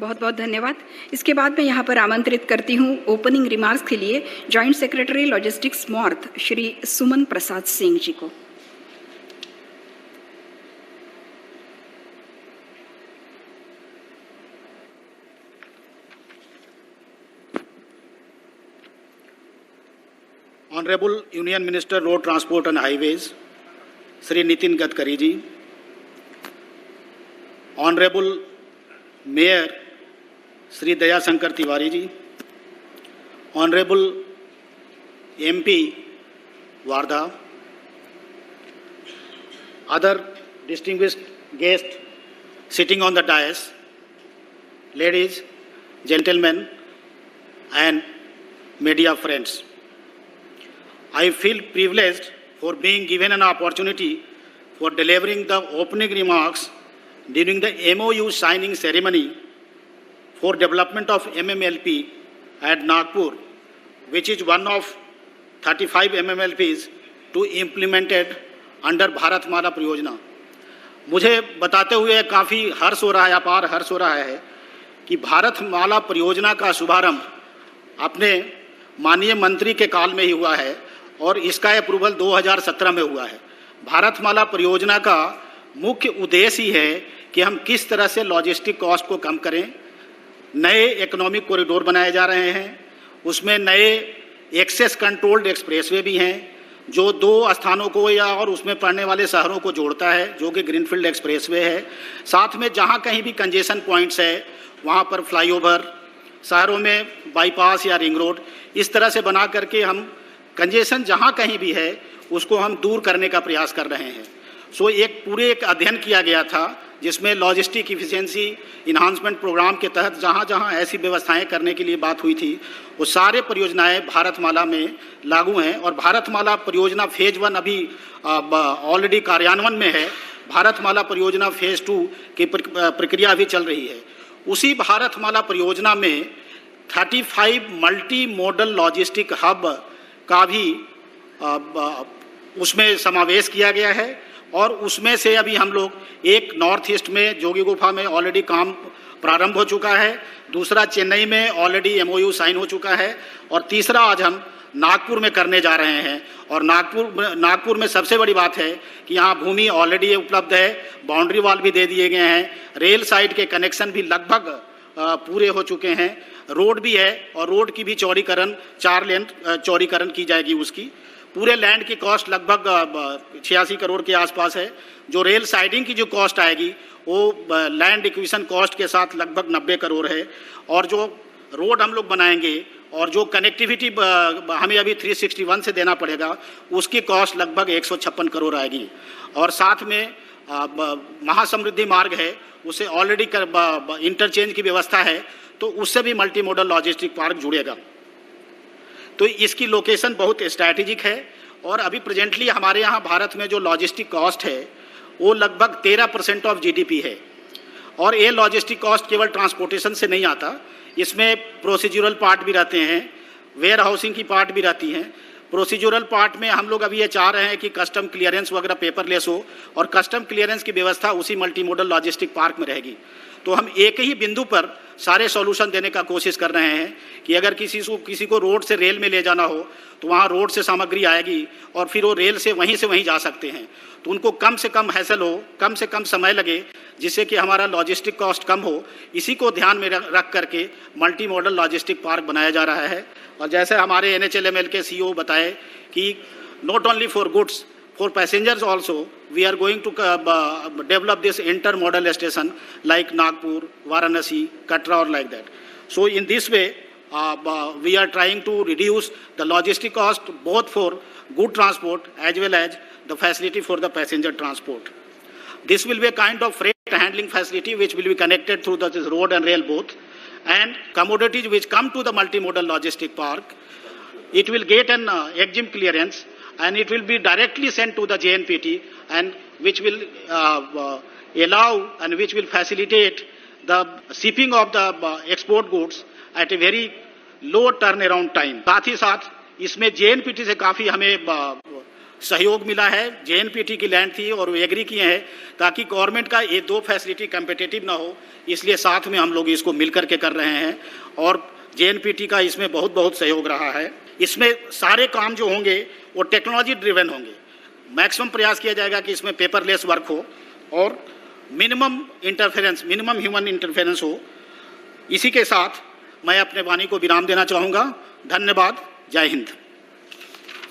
बहुत बहुत धन्यवाद। इसके बाद मैं यहाँ पर आमंत्रित करती हूँ ओपनिंग रिमार्क्स के लिए joint secretary logistics MoRTH Shri Suman Prasad Singh ji को। Honourable union minister road transport and highways Shri Nitin Gadkari ji, honourable mayor Shri Dayashankar Tiwari ji, honourable MP Wardha, other distinguished guest sitting on the dais, ladies, gentlemen and media friends. I feel privileged for being given an opportunity for delivering the opening remarks during the MOU signing ceremony for development of MMLP at Nagpur, which is one of 35 MMLPs to implemented under Bharatmala परियोजना। मुझे बताते हुए काफ़ी हर्ष हो रहा है, अपार हर्ष हो रहा है कि भारतमाला परियोजना का शुभारंभ अपने माननीय मंत्री के काल में ही हुआ है और इसका अप्रूवल 2017 में हुआ है। भारतमाला परियोजना का मुख्य उद्देश्य ही है कि हम किस तरह से लॉजिस्टिक कॉस्ट को कम करें। नए इकोनॉमिक कॉरिडोर बनाए जा रहे हैं, उसमें नए एक्सेस कंट्रोल्ड एक्सप्रेसवे भी हैं जो 2 स्थानों को या और उसमें पड़ने वाले शहरों को जोड़ता है, जो कि ग्रीनफील्ड एक्सप्रेसवे है। साथ में जहां कहीं भी कंजेशन पॉइंट्स है वहां पर फ्लाईओवर, शहरों में बाईपास या रिंग रोड, इस तरह से बना करके हम कंजेशन जहां कहीं भी है उसको हम दूर करने का प्रयास कर रहे हैं। एक अध्ययन किया गया था जिसमें लॉजिस्टिक इफिशिएंसी इन्हांसमेंट प्रोग्राम के तहत जहां जहां ऐसी व्यवस्थाएं करने के लिए बात हुई थी वो सारे परियोजनाएं भारतमाला में लागू हैं और भारतमाला परियोजना फेज 1 अभी ऑलरेडी कार्यान्वयन में है। भारतमाला परियोजना फेज 2 की प्रक्रिया भी चल रही है। उसी भारतमाला परियोजना में 35 मल्टी मॉडल लॉजिस्टिक हब का भी उसमें समावेश किया गया है और उसमें से अभी हम लोग एक नॉर्थ ईस्ट में जोगी गुफा में ऑलरेडी काम प्रारंभ हो चुका है, दूसरा चेन्नई में ऑलरेडी MOU साइन हो चुका है और तीसरा आज हम नागपुर में करने जा रहे हैं। और नागपुर में सबसे बड़ी बात है कि यहाँ भूमि ऑलरेडी उपलब्ध है, बाउंड्री वॉल भी दे दिए गए हैं, रेल साइड के कनेक्शन भी लगभग पूरे हो चुके हैं, रोड भी है और रोड की भी चौड़ीकरण 4 लेन चौड़ीकरण की जाएगी। उसकी पूरे लैंड की कॉस्ट लगभग 86 करोड़ के आसपास है। जो रेल साइडिंग की जो कॉस्ट आएगी वो लैंड एक्विजिशन कॉस्ट के साथ लगभग 90 करोड़ है और जो रोड हम लोग बनाएंगे और जो कनेक्टिविटी हमें अभी 361 से देना पड़ेगा उसकी कॉस्ट लगभग 156 करोड़ आएगी। और साथ में महासमृद्धि मार्ग है, उसे ऑलरेडी इंटरचेंज की व्यवस्था है तो उससे भी मल्टी मॉडल लॉजिस्टिक पार्क जुड़ेगा। तो इसकी लोकेशन बहुत स्ट्रैटेजिक है और अभी प्रेजेंटली हमारे यहाँ भारत में जो लॉजिस्टिक कॉस्ट है वो लगभग 13% ऑफ GDP है। और ये लॉजिस्टिक कॉस्ट केवल ट्रांसपोर्टेशन से नहीं आता, इसमें प्रोसीजरल पार्ट भी रहते हैं, वेयर हाउसिंग की पार्ट भी रहती हैं। प्रोसीजरल पार्ट में हम लोग अभी ये चाह रहे हैं कि कस्टम क्लियरेंस वगैरह पेपरलेस हो और कस्टम क्लियरेंस की व्यवस्था उसी मल्टी मॉडल लॉजिस्टिक पार्क में रहेगी। तो हम एक ही बिंदु पर सारे सॉल्यूशन देने का कोशिश कर रहे हैं कि अगर किसी को रोड से रेल में ले जाना हो तो वहाँ रोड से सामग्री आएगी और फिर वो रेल से वहीं जा सकते हैं। तो उनको कम से कम हैसल हो, कम से कम समय लगे, जिससे कि हमारा लॉजिस्टिक कॉस्ट कम हो। इसी को ध्यान में रख करके मल्टी मॉडल लॉजिस्टिक पार्क बनाया जा रहा है। और जैसे हमारे NHLML के CEO बताए कि not only for goods, for passengers also we are going to develop this intermodal station like Nagpur, Varanasi, Katra or like that. So in this way we are trying to reduce the logistic cost both for good transport as well as the facility for the passenger transport. This will be a kind of freight handling facility which will be connected through this road and rail both, and commodities which come to the multimodal logistic park, it will get an EXIM clearance and it will be directly sent to the JNPT, and which will allow and which will facilitate the shipping of the export goods at a very low turnaround time. साथ ही साथ इसमें JNPT से काफ़ी हमें सहयोग मिला है। JNPT की लैंड थी और वो एग्री किए हैं ताकि गवर्नमेंट का ये 2 फैसिलिटी कम्पिटिटिव ना हो, इसलिए साथ में हम लोग इसको मिल करके कर रहे हैं और JNPT का इसमें बहुत बहुत सहयोग रहा है। इसमें सारे काम जो होंगे वो टेक्नोलॉजी ड्रिवन होंगे। मैक्सिमम प्रयास किया जाएगा कि इसमें पेपरलेस वर्क हो और मिनिमम ह्यूमन इंटरफेरेंस हो। इसी के साथ मैं अपने वाणी को विराम देना चाहूँगा। धन्यवाद। जय हिंद।